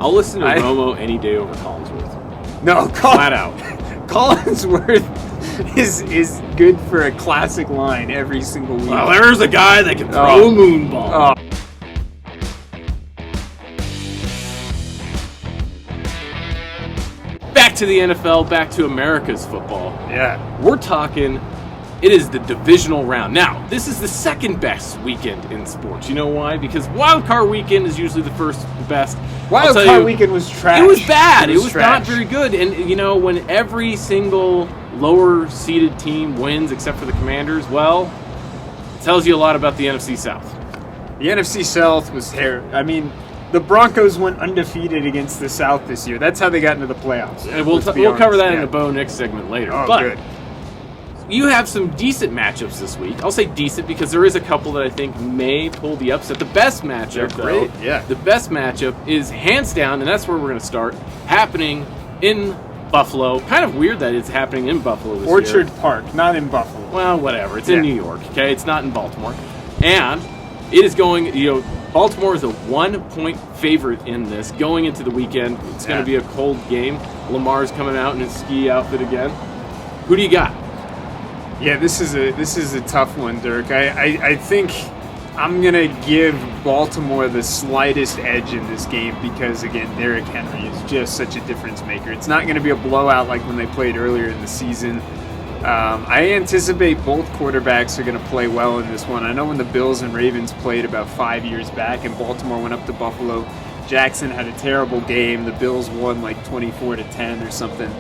I'll listen to Romo any day over Collinsworth. No, flat out. Collinsworth is good for a classic line every single week. Well, there's a guy that can throw a moonball. Back to the NFL, back to America's football. Yeah. We're talking, it is the divisional round. Now, this is the second best weekend in sports. You know why? Because wild card weekend is usually the best. Wild card weekend was trash. It was bad. It was not very good. And, when every single lower-seeded team wins except for the Commanders, well, it tells you a lot about the NFC South. The NFC South was terrible. I mean, the Broncos went undefeated against the South this year. That's how they got into the playoffs. And we'll cover that in the Bo next segment later. Oh, but good. You have some decent matchups this week. I'll say decent because there is a couple that I think may pull the upset. The best matchup, though, the best matchup is hands down, and that's where we're going to start, happening in Buffalo. Kind of weird that it's happening in Buffalo this year. Orchard Park, not in Buffalo. Well, whatever. It's in New York, okay? It's not in Baltimore. And it is going, Baltimore is a 1-point favorite in this going into the weekend. It's going to be a cold game. Lamar's coming out in his ski outfit again. Who do you got? Yeah, this is a tough one, Dirk. I think I'm going to give Baltimore the slightest edge in this game because, again, Derrick Henry is just such a difference maker. It's not going to be a blowout like when they played earlier in the season. I anticipate both quarterbacks are going to play well in this one. I know when the Bills and Ravens played about 5 years back and Baltimore went up to Buffalo, Jackson had a terrible game. The Bills won like 24-10 or something.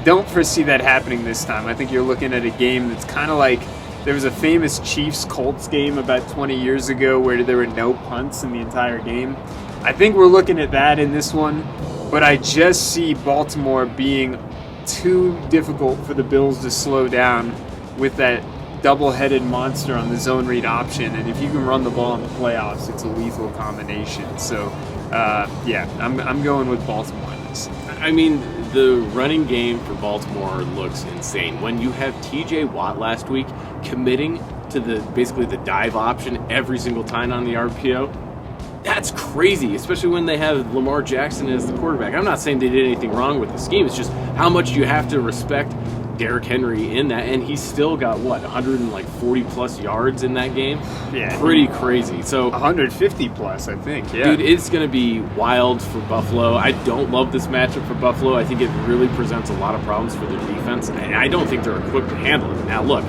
Don't foresee that happening this time. I think you're looking at a game that's kind of like there was a famous Chiefs-Colts game about 20 years ago where there were no punts in the entire game. I think we're looking at that in this one, but I just see Baltimore being too difficult for the Bills to slow down with that double-headed monster on the zone read option, and if you can run the ball in the playoffs, it's a lethal combination. So, I'm going with Baltimore in this. I mean, the running game for Baltimore looks insane. When you have T.J. Watt last week committing to basically the dive option every single time on the RPO, that's crazy, especially when they have Lamar Jackson as the quarterback. I'm not saying they did anything wrong with the scheme. It's just how much you have to respect Derrick Henry in that. And he still got, 140-plus yards in that game? Yeah. Pretty crazy. So 150-plus, I think, yeah. Dude, it's going to be wild for Buffalo. I don't love this matchup for Buffalo. I think it really presents a lot of problems for their defense. And I don't think they're equipped to handle it. Now, look,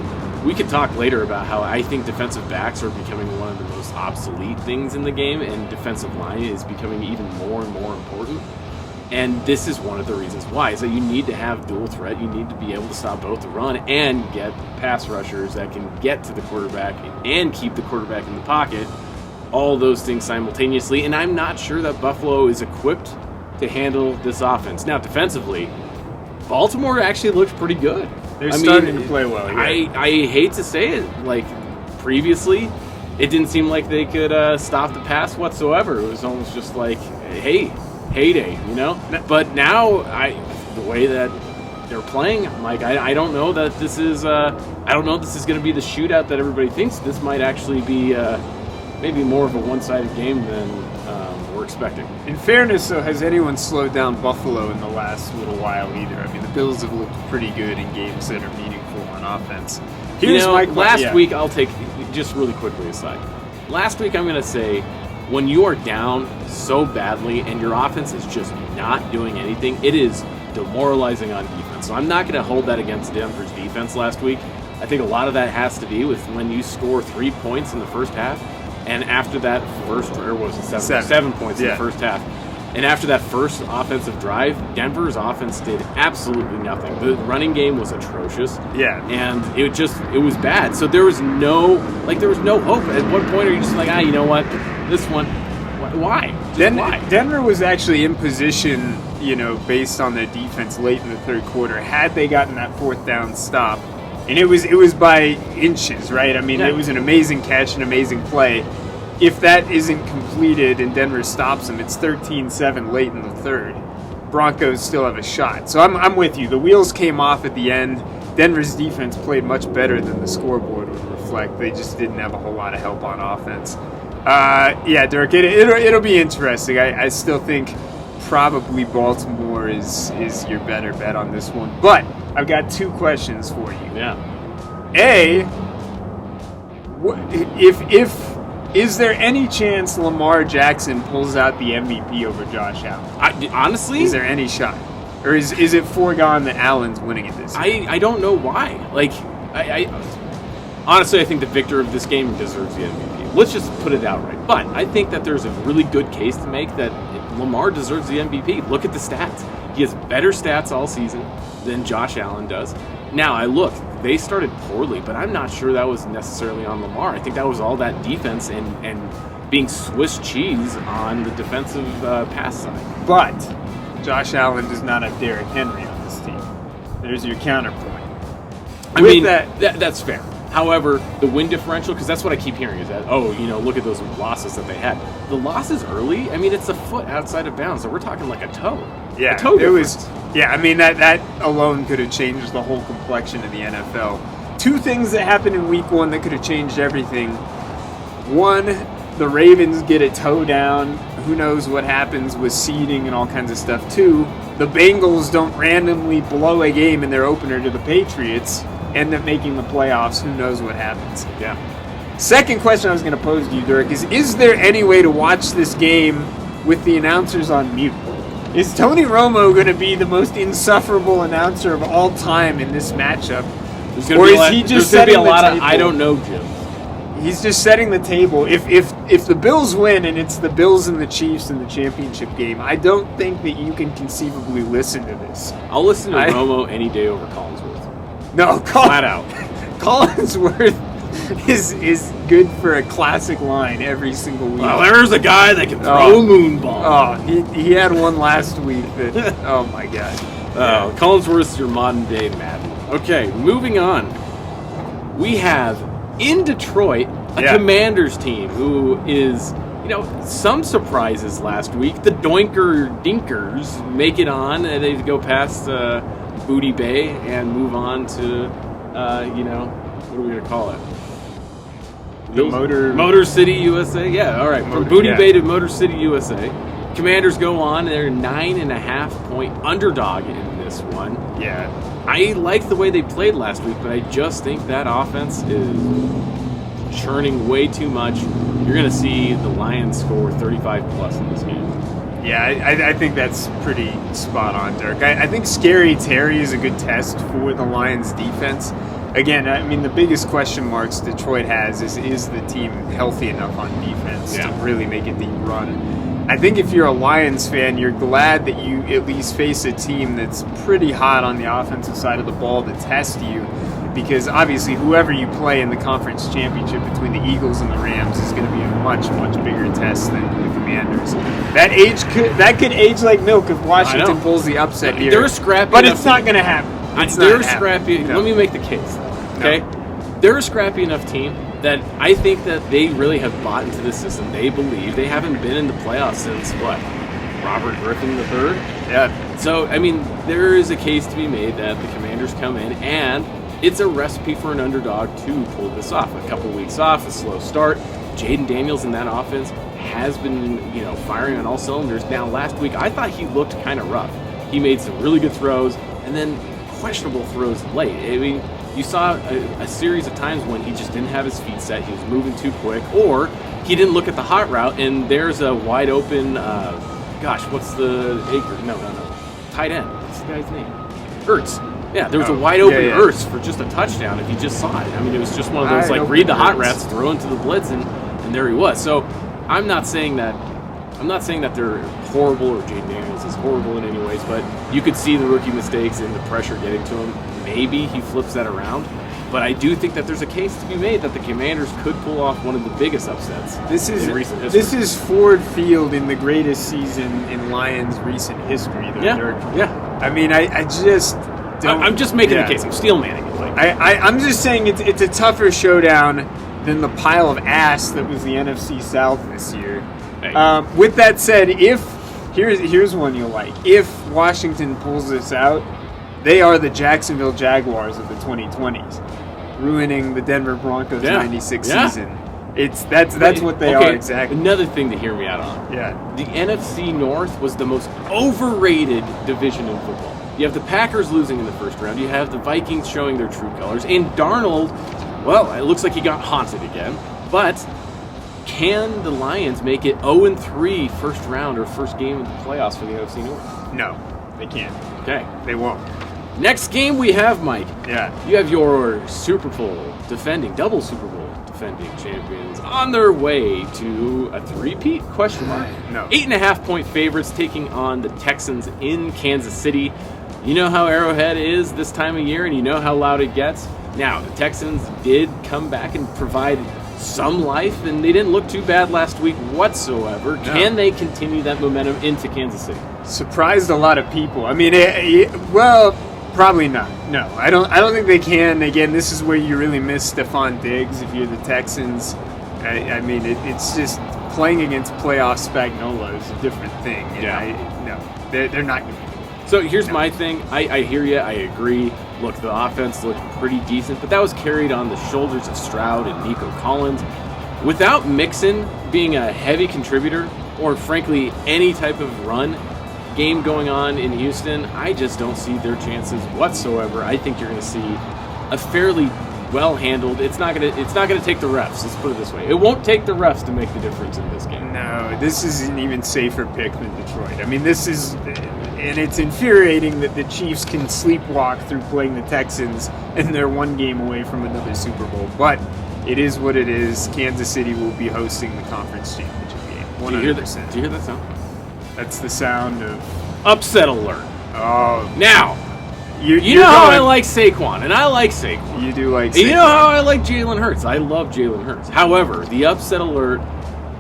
we could talk later about how I think defensive backs are becoming one of the most obsolete things in the game, and defensive line is becoming even more and more important. And this is one of the reasons why, is that you need to have dual threat. You need to be able to stop both the run and get pass rushers that can get to the quarterback and keep the quarterback in the pocket. All those things simultaneously. And I'm not sure that Buffalo is equipped to handle this offense. Now, defensively, Baltimore actually looks pretty good. They're starting to play well. Yeah. I hate to say it, previously, it didn't seem like they could stop the pass whatsoever. It was almost just like, hey, heyday, But now, the way that they're playing, Mike, I don't know that this is. I don't know if this is going to be the shootout that everybody thinks. This might actually be maybe more of a one-sided game than we're expecting. In fairness, though, has anyone slowed down Buffalo in the last little while either? I mean, the Bills have looked pretty good in games that are meaningful on offense. Last week, I'll take, just really quickly aside, last week I'm going to say, when you are down so badly and your offense is just not doing anything, it is demoralizing on defense. So I'm not going to hold that against Denver's defense last week. I think a lot of that has to be with when you score 3 points in the first half, and after that seven points in the first half. And after that first offensive drive, Denver's offense did absolutely nothing. The running game was atrocious. Yeah. And it was bad. So there was no hope. At what point are you just like, you know what? This one, why? Why? Denver was actually in position, based on their defense late in the third quarter. Had they gotten that fourth down stop, and it was by inches, right? I mean, It was an amazing catch, an amazing play. If that isn't completed and Denver stops them, it's 13-7 late in the third. Broncos still have a shot. So I'm with you. The wheels came off at the end. Denver's defense played much better than the scoreboard would reflect. They just didn't have a whole lot of help on offense. Dirk, it'll be interesting. I still think probably Baltimore is your better bet on this one. But I've got 2 questions for you. Yeah. A, is there any chance Lamar Jackson pulls out the MVP over Josh Allen? Honestly, is there any shot, or is it foregone that Allen's winning it this year? I don't know why. Like, I honestly, I think the victor of this game deserves the MVP. Let's just put it outright. But I think that there's a really good case to make that Lamar deserves the MVP. Look at the stats. He has better stats all season than Josh Allen does. Now, they started poorly, but I'm not sure that was necessarily on Lamar. I think that was all that defense and being Swiss cheese on the defensive pass side. But Josh Allen does not have Derrick Henry on this team. There's your counterpoint. I mean, that's fair. However, the win differential, because that's what I keep hearing, is that, look at those losses that they had. The losses early, I mean, it's a foot outside of bounds, so we're talking like a toe. Yeah, a toe difference. I mean, that alone could have changed the whole complexion of the NFL. 2 things that happened in week 1 that could have changed everything. 1, the Ravens get a toe down. Who knows what happens with seeding and all kinds of stuff. 2, the Bengals don't randomly blow a game in their opener to the Patriots, end up making the playoffs. Who knows what happens? Yeah. Second question I was going to pose to you, Dirk, is there any way to watch this game with the announcers on mute? Is Tony Romo going to be the most insufferable announcer of all time in this matchup? There's going to be a lot of I don't know, Jim. He's just setting the table. If the Bills win and it's the Bills and the Chiefs in the championship game, I don't think that you can conceivably listen to this. I'll listen to Romo any day over Collinsworth. No, flat out. Collinsworth is good for a classic line every single week. Well, there's a guy that can throw a moon ball. Oh, he had one last week that, oh my God. Oh, Collinsworth's your modern day Madden. Okay, moving on. We have in Detroit a Commanders team who is, some surprises last week. The Doinker Dinkers make it on, and they go past Booty Bay and move on to, what are we going to call it? Motor City, USA? Yeah, all right. From Booty Bay to Motor City, USA. Commanders go on. They're 9.5-point underdog in this one. Yeah. I like the way they played last week, but I just think that offense is churning way too much. You're going to see the Lions score 35-plus in this game. Yeah, I think that's pretty spot on, Dirk. I think Scary Terry is a good test for the Lions' defense. Again, I mean, the biggest question marks Detroit has is the team healthy enough on defense to really make a deep run. I think if you're a Lions fan, you're glad that you at least face a team that's pretty hot on the offensive side of the ball to test you, because obviously whoever you play in the conference championship between the Eagles and the Rams is going to be a much, much bigger test than the Commanders. That could age like milk if Washington pulls the upset here. They're scrappy, but it's not going to happen. They're scrappy. No. Let me make the case, okay? No. They're a scrappy enough team that I think that they really have bought into the system. They believe they haven't been in the playoffs since, Robert Griffin III? Yeah. So, I mean, there is a case to be made that the Commanders come in, and it's a recipe for an underdog to pull this off. A couple weeks off, a slow start. Jaden Daniels in that offense has been, firing on all cylinders. Now, last week, I thought he looked kind of rough. He made some really good throws, and then questionable throws late. I mean, you saw a series of times when he just didn't have his feet set, he was moving too quick, or he didn't look at the hot route, and there's a wide open, what's the acre? No. Tight end. What's the guy's name? Ertz. Yeah, there was a wide open Ertz for just a touchdown if he just saw it. I mean, it was just one of those, read the hot routes, throw into the blitz, and there he was. So I'm not saying that they're horrible or Jaden Daniels is horrible in any ways, but you could see the rookie mistakes and the pressure getting to him. Maybe he flips that around. But I do think that there's a case to be made that the Commanders could pull off one of the biggest upsets in recent history. This is Ford Field in the greatest season in Lions' recent history. Yeah. I mean, I just don't... I'm just making the case. I'm steel manning it. I'm just saying it's a tougher showdown than the pile of ass that was the NFC South this year. With that said, here's one you'll like. If Washington pulls this out, they are the Jacksonville Jaguars of the 2020s, ruining the Denver Broncos 96 season. That's what they are exactly. Another thing to hear me out on. Yeah. The NFC North was the most overrated division in football. You have the Packers losing in the first round. You have the Vikings showing their true colors. And Darnold, well, it looks like he got haunted again. But can the Lions make it 0-3 first round or first game of the playoffs for the NFC North? No, they can't. Okay. They won't. Next game we have, Mike. Yeah. You have your Super Bowl double Super Bowl defending champions on their way to a three-peat? Question mark. No. 8.5-point favorites taking on the Texans in Kansas City. You know how Arrowhead is this time of year, and you know how loud it gets. Now, the Texans did come back and provide some life, and they didn't look too bad last week whatsoever. No. Can they continue that momentum into Kansas City? Surprised a lot of people. I mean, probably not. No, I don't think they can. Again, this is where you really miss Stephon Diggs if you're the Texans. I mean, it's just playing against playoff Spagnuolo is a different thing. They're not going to. So here's my thing. I hear you. I agree. Look, the offense looked pretty decent, but that was carried on the shoulders of Stroud and Nico Collins. Without Mixon being a heavy contributor, or frankly any type of run game going on in Houston, I just don't see their chances whatsoever. I think you're going to see a fairly well handled. It's not going to take the refs. Let's put it this way. It won't take the refs to make the difference in this game. No, this is an even safer pick than Detroit. I mean, and it's infuriating that the Chiefs can sleepwalk through playing the Texans and they're one game away from another Super Bowl. But it is what it is. Kansas City will be hosting the conference championship game. 100%. Do you hear that sound? That's the sound of upset alert. Oh, now you know how I like Saquon, and I like Saquon. You do like Saquon. And you know how I like Jalen Hurts. I love Jalen Hurts. However, the upset alert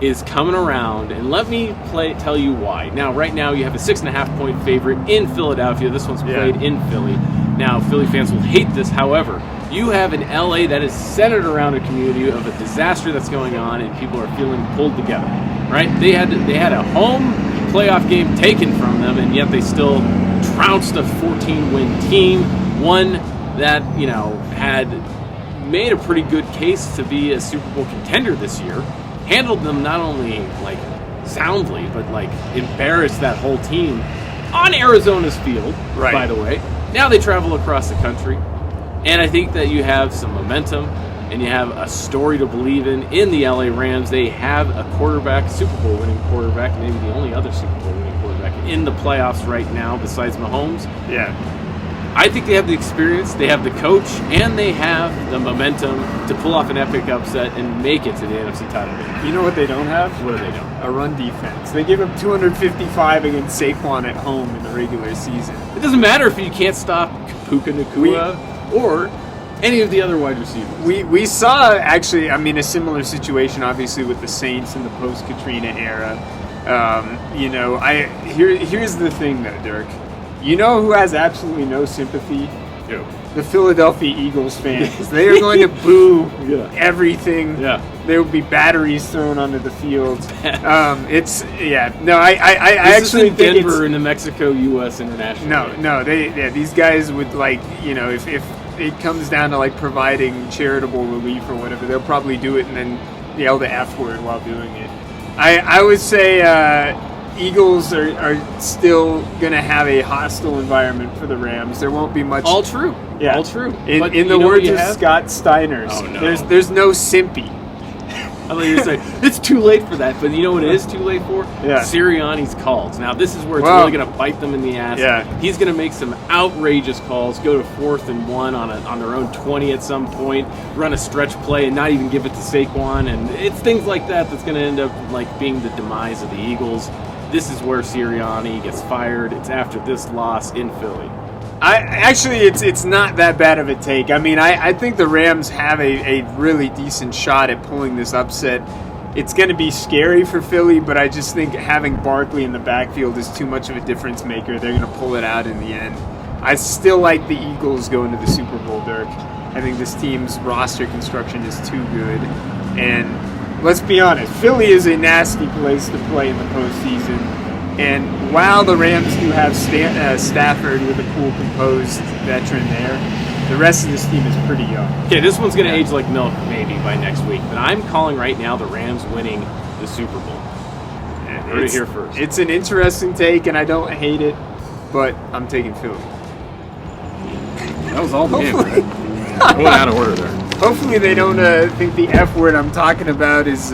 is coming around, and let me tell you why. Now, right now, you have a 6.5-point favorite in Philadelphia. This one's played in Philly. Now, Philly fans will hate this. However, you have an LA that is centered around a community of a disaster that's going on, and people are feeling pulled together. Right? They had a home playoff game taken from them, and yet they still trounced a 14-win team, one that had made a pretty good case to be a Super Bowl contender this year. Handled them not only soundly, but embarrassed that whole team on Arizona's field. Right. By the way, now they travel across the country, and I think that you have some momentum. And you have a story to believe in the LA Rams. They have a quarterback, Super Bowl winning quarterback, maybe the only other Super Bowl winning quarterback in the playoffs right now besides Mahomes. Yeah. I think they have the experience, they have the coach, and they have the momentum to pull off an epic upset and make it to the NFC title game. You know what they don't have? What do they do? A run defense. They give up 255 against Saquon at home in the regular season. It doesn't matter if you can't stop Puka Nacua or any of the other wide receivers. We saw, actually, a similar situation, obviously, with the Saints in the post-Katrina era. Here's the thing, though, Dirk. You know who has absolutely no sympathy? Who? The Philadelphia Eagles fans. They are going to boo everything. Yeah. There will be batteries thrown onto the field. I actually think Denver it's in the Mexico-U.S. international. No, these guys would if it comes down to providing charitable relief or whatever, they'll probably do it and then yell the F word while doing it. I would say Eagles are still going to have a hostile environment for the Rams. There won't be much. All true. Yeah. All true. In the words of Scott Steiners, there's no simpy. I thought you were saying it's too late for that, but you know what it is too late for? Yeah. Sirianni's calls. Now this is where it's really going to bite them in the ass. Yeah. He's going to make some outrageous calls, go to 4th and 1 on their own 20 at some point, run a stretch play and not even give it to Saquon, and it's things like that that's going to end up being the demise of the Eagles. This is where Sirianni gets fired. It's after this loss in Philly. It's not that bad of a take. I think the Rams have a really decent shot at pulling this upset. It's going to be scary for Philly, but I just think having Barkley in the backfield is too much of a difference maker. They're going to pull it out in the end. I still like the Eagles going to the Super Bowl, Dirk. I think this team's roster construction is too good. And let's be honest, Philly is a nasty place to play in the postseason. And while the Rams do have Stafford with a cool, composed veteran there, The rest of this team is pretty young. Okay, this one's going to age like milk maybe by next week, but I'm calling right now the Rams winning the Super Bowl. Heard it here first. It's an interesting take, and I don't hate it, but I'm taking Philly. That was all the game, right? I went out of order there. Hopefully they don't think the F word I'm talking about is